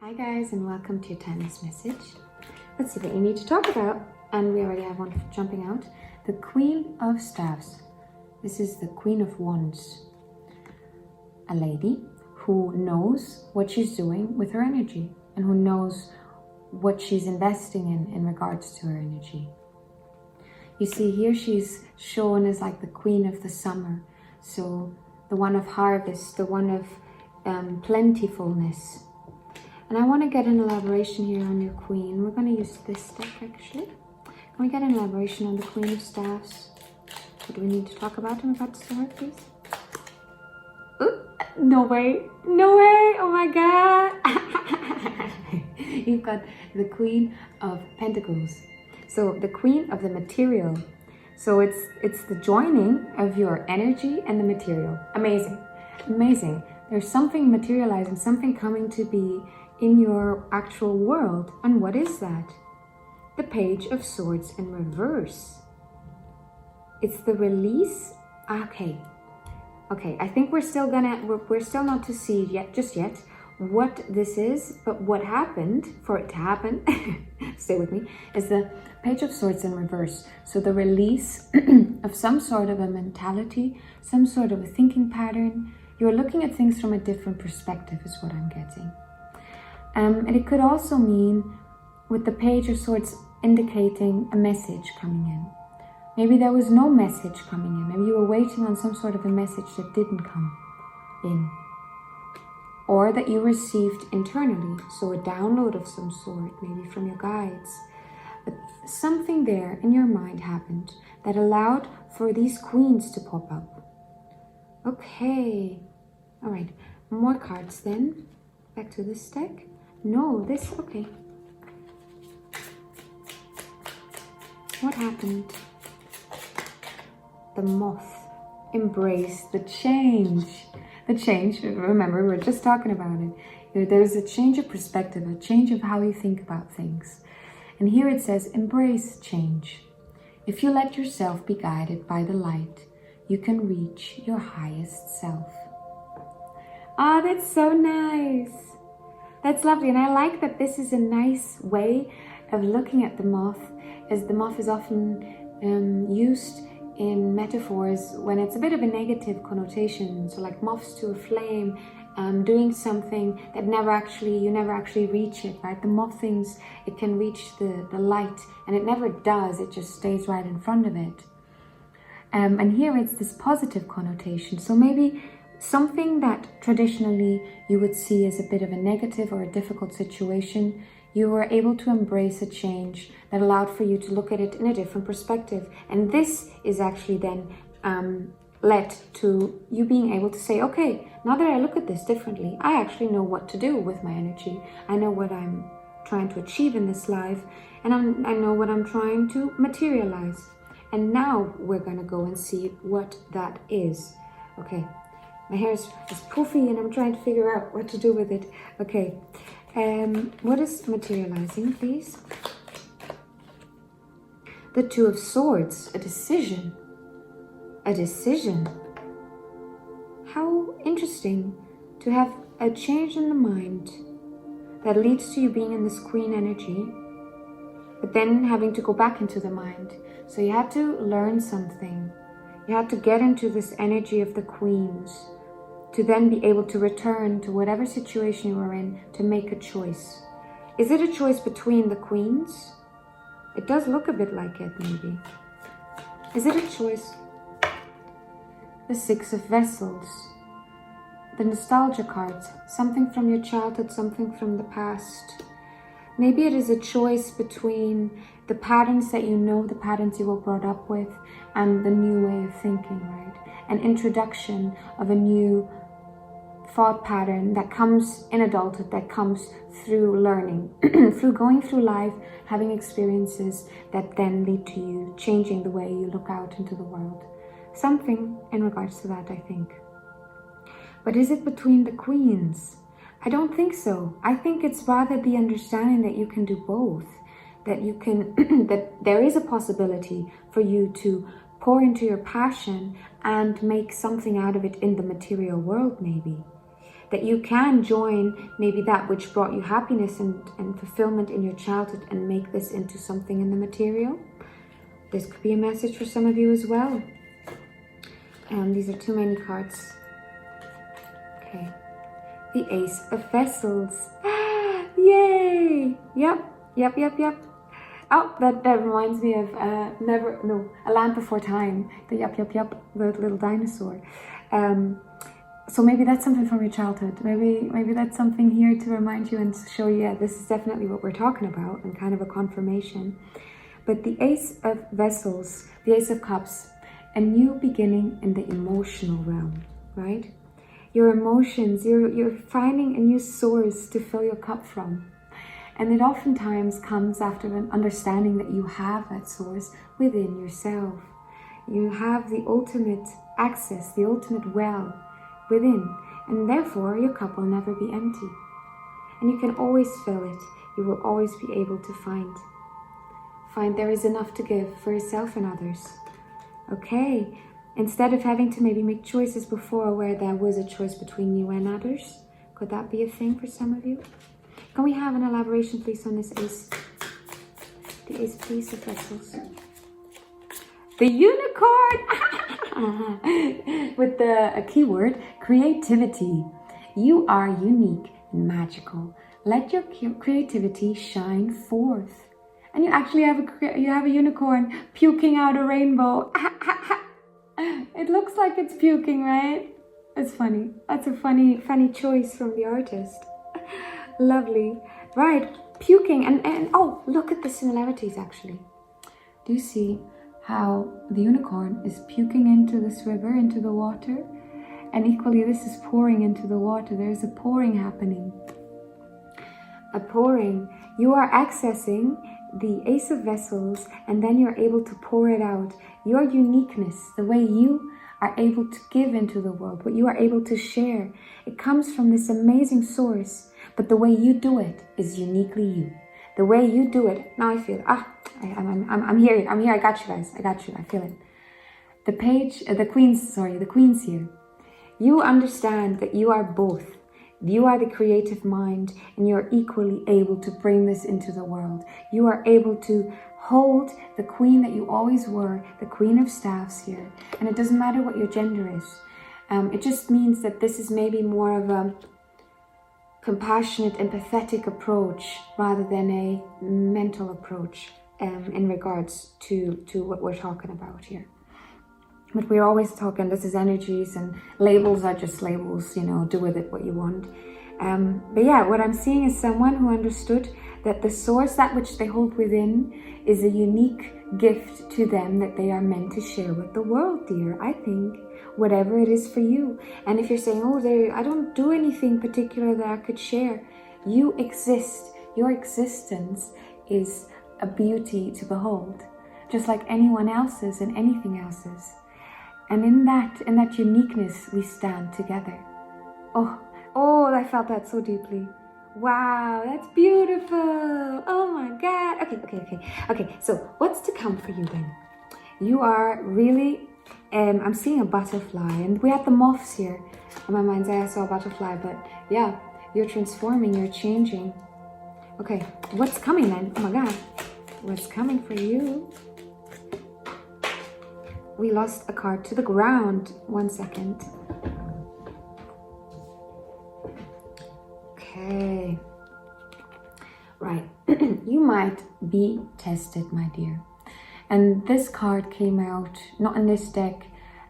Hi guys, and welcome to your timeless message. Let's see what you need to talk about. And we already have one jumping out. The Queen of Staves. This is the Queen of Wands. A lady who knows what she's doing with her energy and who knows what she's investing in regards to her energy. You see here she's shown as like the Queen of the summer. So the one of harvest, the one of plentifulness. And I want to get an elaboration here on your queen. We're going to use this deck actually. Can we get an elaboration on the Queen of Staves? What do we need to talk about in regards to her, please? Ooh, no way. No way. Oh my God. You've got the Queen of Pentacles. So the Queen of the material. So it's the joining of your energy and the material. Amazing. Amazing. There's something materializing, something coming to be in your actual world. And what is that? The Page of Swords in reverse. It's the release. Okay, I think we're still not to see just yet what this is, but what happened for it to happen, stay with me, is the Page of Swords in reverse. So the release of some sort of a mentality, some sort of a thinking pattern. You're looking at things from a different perspective is what I'm getting. And it could also mean with the Page of Swords indicating a message coming in. Maybe there was no message coming in. Maybe you were waiting on some sort of a message that didn't come in. Or that you received internally. So a download of some sort, maybe from your guides. But something there in your mind happened that allowed for these queens to pop up. Okay. All right. More cards then. Back to this deck. No, this, okay. What happened? The Moth embraced the change. The change, remember, we were just talking about it. There's a change of perspective, a change of how you think about things. And here it says, embrace change. If you let yourself be guided by the light, you can reach your highest self. Ah, that's so nice. That's lovely. And I like that this is a nice way of looking at the moth, as the moth is often used in metaphors when it's a bit of a negative connotation. So like moths to a flame, doing something that you never actually reach it, right? The moth thinks it can reach the light and it never does. It just stays right in front of it. And here it's this positive connotation. So maybe something that traditionally you would see as a bit of a negative or a difficult situation, you were able to embrace a change that allowed for you to look at it in a different perspective. And this is actually then led to you being able to say, okay, now that I look at this differently, I actually know what to do with my energy. I know what I'm trying to achieve in this life, and I know what I'm trying to materialize. And now we're going to go and see what that is. Okay. My hair is poofy and I'm trying to figure out what to do with it. Okay, what is materializing, please? The Two of Swords, a decision. A decision. How interesting to have a change in the mind that leads to you being in this queen energy, but then having to go back into the mind. So you had to learn something. You had to get into this energy of the queens, to then be able to return to whatever situation you were in to make a choice. Is it a choice between the queens? It does look a bit like it, maybe. Is it a choice? The Six of Vessels. The nostalgia cards. Something from your childhood, something from the past. Maybe it is a choice between the patterns that you know, the patterns you were brought up with, and the new way of thinking, right? An introduction of a new thought pattern that comes in adulthood, that comes through learning, through going through life, having experiences that then lead to you changing the way you look out into the world. Something in regards to that, I think. But is it between the queens? I don't think so. I think it's rather the understanding that you can do both, that you can, that there is a possibility for you to pour into your passion and make something out of it in the material world, maybe. that you can join maybe that which brought you happiness and fulfillment in your childhood and make this into something in the material. This could be a message for some of you as well. These are too many cards. Okay. The Ace of Vessels. Yay! Yep. Oh, that reminds me of A Land Before Time. The the little dinosaur. So maybe that's something from your childhood. Maybe that's something here to remind you and to show you, yeah, this is definitely what we're talking about, and kind of a confirmation. But the Ace of Vessels, the Ace of Cups, a new beginning in the emotional realm, right? Your emotions, you're finding a new source to fill your cup from. And it oftentimes comes after an understanding that you have that source within yourself. You have the ultimate access, the ultimate well within, and therefore your cup will never be empty. And you can always fill it. You will always be able to find there is enough to give for yourself and others. Okay, instead of having to maybe make choices before where there was a choice between you and others, could that be a thing for some of you? Can we have an elaboration, please, on this Ace? The Ace, please, of Vessels. The Unicorn! With a keyword, creativity. You are unique and magical. Let your creativity shine forth. And you actually have a unicorn puking out a rainbow. It looks like it's puking, right? It's funny. That's a funny choice from the artist. Lovely. Right, puking and oh, look at the similarities actually. Do you see how the unicorn is puking into this river, into the water? And equally this is pouring into the water. There's a pouring happening. A pouring. You are accessing the Ace of Vessels, and then you're able to pour it out. Your uniqueness, the way you are able to give into the world, what you are able to share, it comes from this amazing source. But the way you do it is uniquely you. The way you do it, now I feel it. I'm here. I got you guys. I got you. I feel it. The Queen's here. You understand that you are both. You are the creative mind, and you are equally able to bring this into the world. You are able to hold the queen that you always were, the Queen of Staffs here. And it doesn't matter what your gender is. It just means that this is maybe more of a compassionate, empathetic approach rather than a mental approach in regards to what we're talking about here. But we're always talking, this is energies, and labels are just labels, do with it what you want. But yeah, what I'm seeing is someone who understood that the source, that which they hold within, is a unique gift to them that they are meant to share with the world, dear. I think whatever it is for you. And if you're saying, I don't do anything particular that I could share, you exist. Your existence is a beauty to behold, just like anyone else's and anything else's. And in that uniqueness, we stand together. Oh, I felt that so deeply. Wow, that's beautiful. Oh my God. Okay, so what's to come for you then? You are really, I'm seeing a butterfly, and we had the moths here. In my mind's eye, I saw a butterfly, but yeah, you're transforming, you're changing. Okay, what's coming then? Oh my God, what's coming for you? We lost a card to the ground. 1 second. Okay. Right. You might be tested, my dear. And this card came out, not in this deck,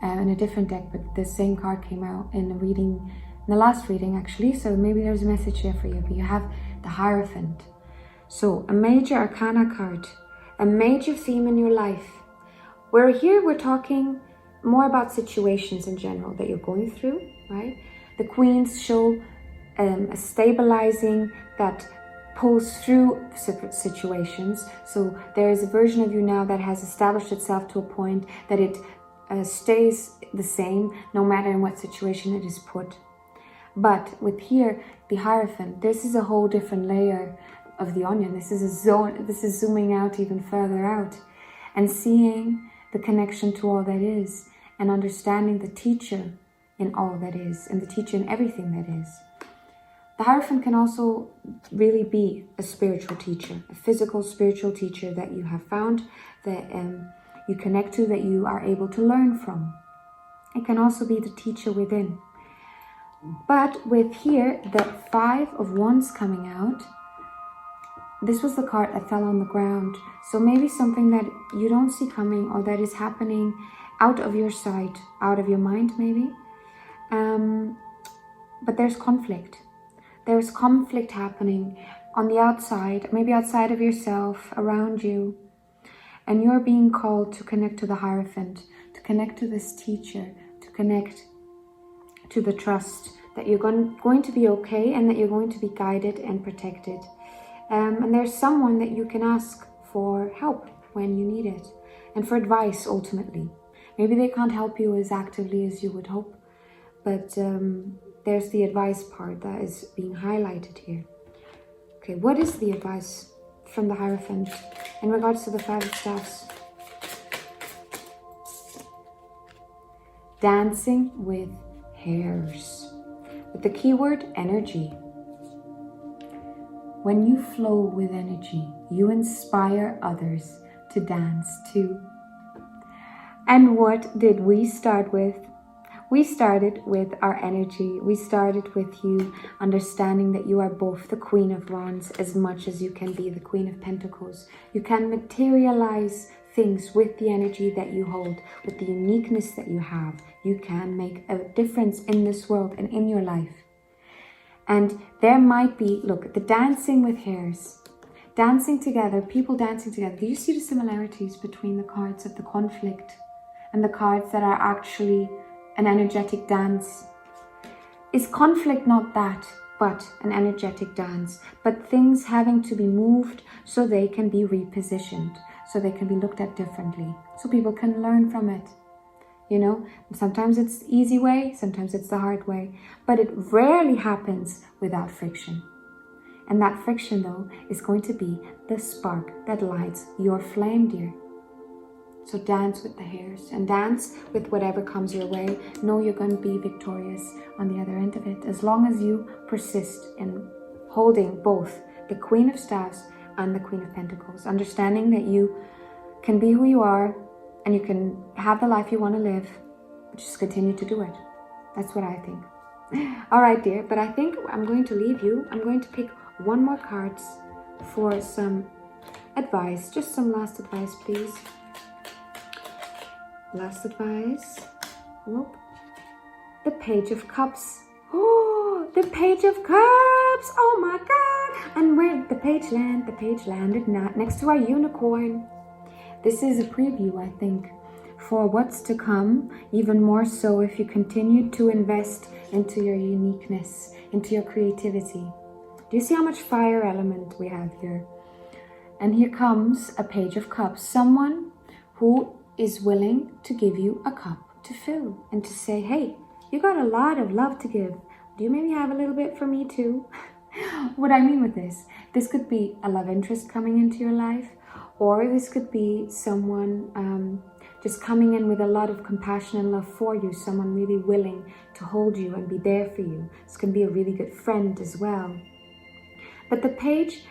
in a different deck, but the same card came out in the reading, in the last reading actually. So maybe there's a message there for you. But you have the Hierophant. So a major arcana card, a major theme in your life. We're talking more about situations in general that you're going through, right? The Queens show a stabilizing that pulls through situations. So there is a version of you now that has established itself to a point that it stays the same no matter in what situation it is put. But with here, the Hierophant, this is a whole different layer of the onion. This is zooming out even further out and seeing the connection to all that is, and understanding the teacher in all that is, and the teacher in everything that is. The Hierophant can also really be a spiritual teacher, a physical spiritual teacher that you have found, that you connect to, that you are able to learn from. It can also be the teacher within. But with here, the 5 of Wands coming out, this was the card that fell on the ground. So maybe something that you don't see coming, or that is happening out of your sight, out of your mind maybe. But there's conflict. There's conflict happening on the outside, maybe outside of yourself, around you. And you're being called to connect to the Hierophant, to connect to this teacher, to connect to the trust that you're going to be okay, and that you're going to be guided and protected. And there's someone that you can ask for help when you need it, and for advice ultimately. Maybe they can't help you as actively as you would hope, but there's the advice part that is being highlighted here. Okay, what is the advice from the Hierophant in regards to the 5 of Staffs? Dancing with hairs. With the keyword energy. When you flow with energy, you inspire others to dance too. And what did we start with? We started with our energy. We started with you understanding that you are both the Queen of Wands as much as you can be the Queen of Pentacles. You can materialize things with the energy that you hold, with the uniqueness that you have. You can make a difference in this world and in your life. And there might be, look, the dancing with hairs, dancing together, people dancing together. Do you see the similarities between the cards of the conflict and the cards that are actually an energetic dance? Is conflict not that, but an energetic dance, but things having to be moved so they can be repositioned, so they can be looked at differently, so people can learn from it? You know, sometimes it's the easy way, sometimes it's the hard way, but it rarely happens without friction. And that friction, though, is going to be the spark that lights your flame, dear. So dance with the hairs and dance with whatever comes your way. Know you're going to be victorious on the other end of it, as long as you persist in holding both the Queen of Staffs and the Queen of Pentacles, understanding that you can be who you are, and you can have the life you want to live, but just continue to do it. That's what I think. All right, dear, but I think I'm going to leave you. I'm going to pick one more card for some advice. Just some last advice, please. Last advice. Whoop. The Page of Cups. Oh, the Page of Cups. Oh my God. And where did the page land? The page landed next to our unicorn. This is a preview, I think, for what's to come, even more so if you continue to invest into your uniqueness, into your creativity. Do you see how much fire element we have here? And here comes a Page of Cups, someone who is willing to give you a cup to fill and to say, hey, you got a lot of love to give. Do you maybe have a little bit for me too? What I mean with this could be a love interest coming into your life, or this could be someone just coming in with a lot of compassion and love for you, someone really willing to hold you and be there for you. This can be a really good friend as well. But the page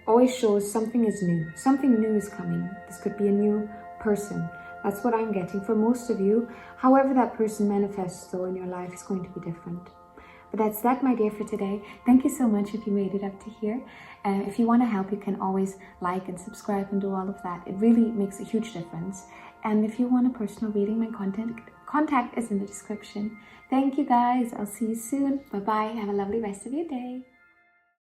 always shows something is new. Something new is coming. This could be a new person. That's what I'm getting for most of you. However that person manifests though in your life is going to be different. But that's that, my dear, for today. Thank you so much if you made it up to here. If you want to help, you can always like and subscribe and do all of that. It really makes a huge difference. And if you want a personal reading, my contact is in the description. Thank you guys. I'll see you soon. Bye-bye. Have a lovely rest of your day.